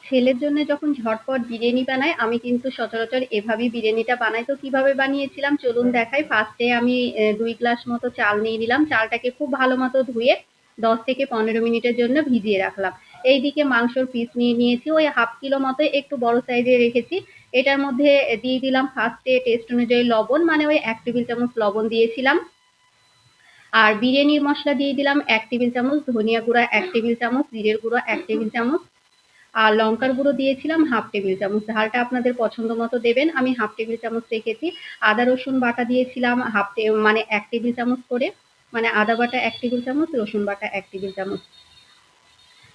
ছেলের জন্য যখন ঝটপট বিরিয়ানি বানাই, আমি কিন্তু সচরাচর এভাবেই বিরিয়ানিটা বানাই। তো কিভাবে বানিয়েছিলাম চলুন দেখাই। ফার্স্টে আমি ২ গ্লাস মতো চাল নিয়ে নিলাম। চালটাকে খুব ভালো মতো ধুয়ে ১০ থেকে ১৫ মিনিটের জন্য ভিজিয়ে রাখলাম। এইদিকে মাংসর পিস নিয়ে নিয়েছি, ওই ১/২ কিলো মতো, একটু বড় সাইজের রেখেছি। এটার মধ্যে দিয়ে দিলাম ফার্স্টে টেস্ট অনুযায়ী লবণ, মানে ওই ১ টেবিল চামচ লবণ দিয়েছিলাম। আর বিরিয়ানির মসলা দিয়ে দিলাম ১ টেবিল চামচ, ধনিয়া গুঁড়া ১ টেবিল চামচ, জিরের গুঁড়ো ১ টেবিল চামচ, আর লঙ্কার গুঁড়ো দিয়েছিলাম 1/2 টেবিল চামচ। ঝালটা আপনাদের পছন্দ মতো দেবেন, আমি 1/2 টেবিল চামচ রেখেছি। আদা রসুন বাটা দিয়েছিলাম মানে 1 টেবিল চামচ করে, মানে আদা বাটা 1 টেবিল চামচ, রসুন বাটা 1 টেবিল চামচ।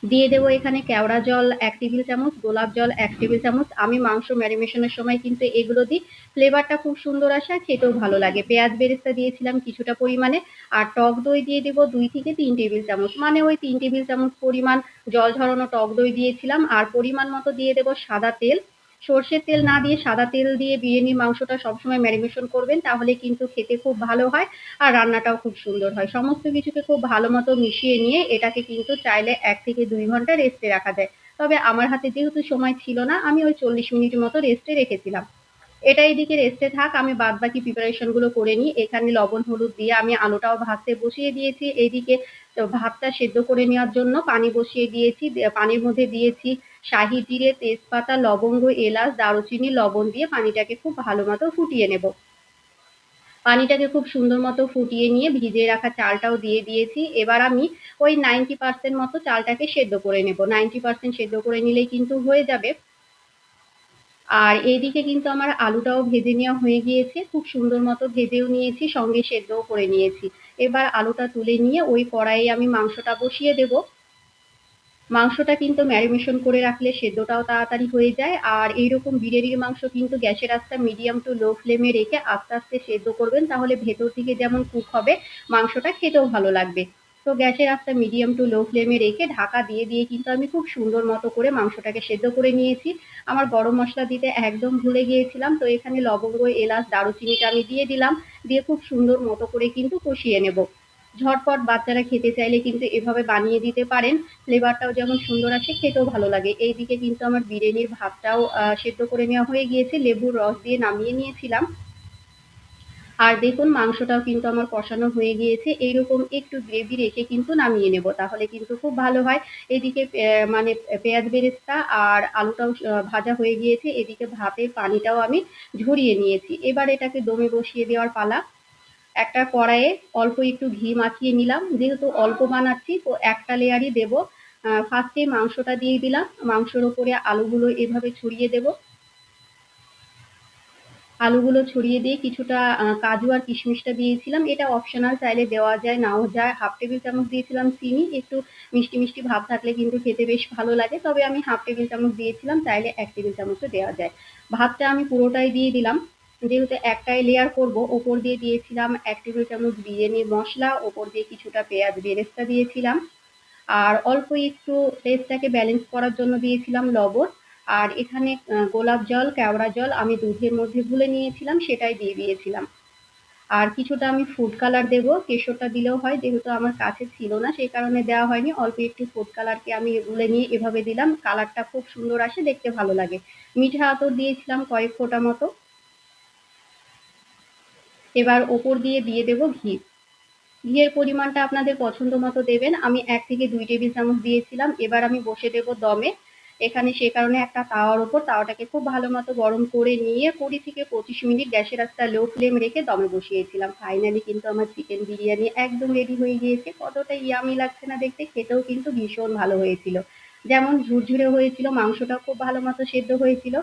দিয়ে দেবো এখানে কেওড়া জল 1 টেবিল চামচ, গোলাপ জল 1 টেবিল চামচ। আমি মাংস ম্যারিনেশনের সময় কিন্তু এগুলো দিই, ফ্লেভারটা খুব সুন্দর আসে আর খেতেও ভালো লাগে। পেঁয়াজ বেরেস্তা দিয়েছিলাম কিছুটা পরিমাণে, আর টক দই দিয়ে দেবো 2 থেকে 3 টেবিল চামচ, মানে ওই 3 টেবিল চামচ পরিমাণ জল ঝরানো টক দই দিয়েছিলাম। আর পরিমাণ মতো দিয়ে দেবো সাদা তেল। সর্ষের তেল না দিয়ে সাদা তেল দিয়ে বিরিয়ানির মাংসটা সবসময় ম্যারিনেশন করবেন, তাহলে কিন্তু খেতে খুব ভালো হয় আর রান্নাটাও খুব সুন্দর হয়। সমস্ত কিছুকে খুব ভালো মতো মিশিয়ে নিয়ে এটাকে কিন্তু চাইলে 1 থেকে 2 ঘন্টা রেস্টে রাখা যায়। তবে আমার হাতে যেহেতু সময় ছিল না, আমি ওই 40 মিনিট মতো রেস্টে রেখেছিলাম। এটা এইদিকে রেস্টে থাক, আমি বাদবাকি প্রিপারেশন গুলো করে নিই। এখানে লবণ হলুদ দিয়ে আমি আলুটাও ভাজতে বসিয়ে দিয়েছি। এইদিকে ভাতটা সেদ্ধ করে নেওয়ার জন্য পানি বসিয়ে দিয়েছি। পানির মধ্যে দিয়েছি শাহি জিরে, তেজপাতা, লবঙ্গ, এলাচ, দারুচিনি, লবণ দিয়ে পানিটাকে খুব ভালো মতো ফুটিয়ে নেব। পানিটাকে খুব সুন্দর মতো ফুটিয়ে নিয়ে ভিজিয়ে রাখা চালটাও দিয়ে দিয়েছি। এবার আমি ওই 90% মতো চালটাকে সেদ্ধ করে নেব। 90% সেদ্ধ করে নিলেই কিন্তু হয়ে যাবে। আর এইদিকে কিন্তু আমার আলুটাও ভেজে নেওয়া হয়ে গিয়েছে, খুব সুন্দর মতো ভেজেও নিয়েছি, সঙ্গে সেদ্ধও করে নিয়েছি। এবার আলুটা তুলে নিয়ে ওই কড়াইয়ে আমি মাংসটা বসিয়ে দেব। মাংসটা কিন্তু ম্যারিনেশন করে রাখলে সেদ্ধটাও তাড়াতাড়ি হয়ে যায়। আর এইরকম বিরিয়ানির মাংস কিন্তু গ্যাসের আঁচটা মিডিয়াম টু লো ফ্লেমে রেখে আস্তে আস্তে সেদ্ধ করবেন, তাহলে ভেতর থেকে যেমন কুক হবে, মাংসটা খেতেও ভালো লাগবে। তো গ্যাসের আঁচটা মিডিয়াম টু লো ফ্লেমে রেখে ঢাকা দিয়ে দিয়ে কিন্তু আমি খুব সুন্দর মতো করে মাংসটাকে সেদ্ধ করে নিয়েছি। আমার গরম মশলা দিতে একদম ভুলে গিয়েছিলাম, তো এখানে লবঙ্গ, এলাচ, দারুচিনিটা আমি দিয়ে দিলাম। দিয়ে খুব সুন্দর মতো করে কিন্তু কষিয়ে নেব। ঝটপট বাচ্চারা খেতে চাইলে কিন্তু এভাবে বানিয়ে দিতে পারেন। ফ্লেভারটাও যেমন সুন্দর আসে, খেতেও ভালো লাগে। এইদিকে কিন্তু আমার বিরিয়ানির ভাতটাও সেদ্ধ করে নেওয়া হয়ে গিয়েছে, লেবুর রস দিয়ে নামিয়ে নিয়েছিলাম। আর দেখুন মাংসটাও কিন্তু আমার কষানো হয়ে গিয়েছে। এইরকম একটু গ্রেভি রেখে কিন্তু নামিয়ে নেব, তাহলে কিন্তু খুব ভালো হয়। এদিকে মানে পেঁয়াজ বেরেস্তা আর আলুটাও ভাজা হয়ে গিয়েছে। এদিকে ভাতের পানিটাও আমি ঝরিয়ে নিয়েছি। এবার এটাকে দমে বসিয়ে দেওয়ার পালা। একটা কড়াইয়ে অল্প একটু ঘি মাখিয়ে নিলাম, যেহেতু অল্প বানাচ্ছি তো একটা লেয়ারই দেবো। ফার্স্টে মাংসটা দিয়ে দিলাম, মাংসের ওপরে আলুগুলো এভাবে ছড়িয়ে দেব। আলুগুলো ছড়িয়ে দিয়ে কিছুটা কাজু আর কিশমিশটা দিয়েছিলাম, এটা অপশনাল, চাইলে দেওয়া যায় নাও যায়। 1/2 টেবিল চামচ দিয়েছিলাম চিনি, একটু মিষ্টি মিষ্টি ভাব থাকলে কিন্তু খেতে বেশ ভালো লাগে, তবে আমি 1/2 টেবিল চামচ দিয়েছিলাম, চাইলে 1 টেবিল চামচও দেওয়া যায়। ভাতটা আমি পুরোটাই দিয়ে দিলাম, যেহেতু একটাই লেয়ার করব। ওপর দিয়ে দিয়েছিলাম 1 টেবিল চামচ বিরিয়ানির মশলা, ওপর দিয়ে কিছুটা পেঁয়াজ বেরেস্তা দিয়েছিলাম, আর অল্প একটু টেস্টটাকে ব্যালেন্স করার জন্য দিয়েছিলাম লবণ। আর এখানে গোলাপ জল, কেওড়া জল আমি দুধের মধ্যে গুলে নিয়েছিলাম, সেটাই দিয়ে দিয়েছিলাম। আর কিছুটা আমি ফুড কালার দেব, কেশরটা দিলেও হয়, যেহেতু আমার কাছে ছিল না সেই কারণে দেওয়া হয়নি। অল্প একটু ফুড কালারকে আমি গুলে নিয়ে এভাবে দিলাম, কালারটা খুব সুন্দর আসে, দেখতে ভালো লাগে। মিঠা আতর দিয়েছিলাম কয়েক ফোঁটা মতো। এবার ওপর দিয়ে দিয়ে দেব ঘি। ঘিয়ের পরিমাণটা আপনাদের পছন্দ মতো দেবেন, আমি 1 থেকে 2 টেবিল চামচ দিয়েছিলাম। এবার আমি বসে দেব দমে। এখানে সে কারণে একটা তাওয়ার ওপর তাওয়াটাকে খুব ভালো মতো গরম করে নিয়ে 20 থেকে 25 মিনিট গ্যাসের আঁচটা লো ফ্লেম রেখে দমে বসিয়েছিলাম। ফাইনালি কিন্তু আমার চিকেন বিরিয়ানি একদম রেডি হয়ে গিয়েছে। কতটা ইয়ামি লাগছে না দেখতে, খেতেও কিন্তু ভীষণ ভালো হয়েছিল। যেমন ঝুরঝুরে হয়েছিল, মাংসটাও খুব ভালো মতো সেদ্ধ হয়েছিল,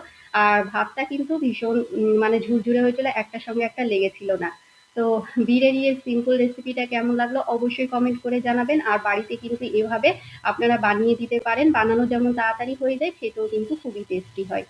আর ভাতটা কিন্তু ভীষণ মানে ঝুরঝুরে হয়েছিল, একটার সঙ্গে একটা লেগেছিল না। তো বিরিয়ানির সিম্পল রেসিপিটা কেমন লাগলো অবশ্যই কমেন্ট করে জানাবেন। আর বাড়িতে কিন্তু এভাবে আপনারা বানিয়ে দিতে পারেন, বানানো যেমন তাড়াতাড়ি হয়ে যায়, খেতেও কিন্তু খুবই টেস্টি হয়।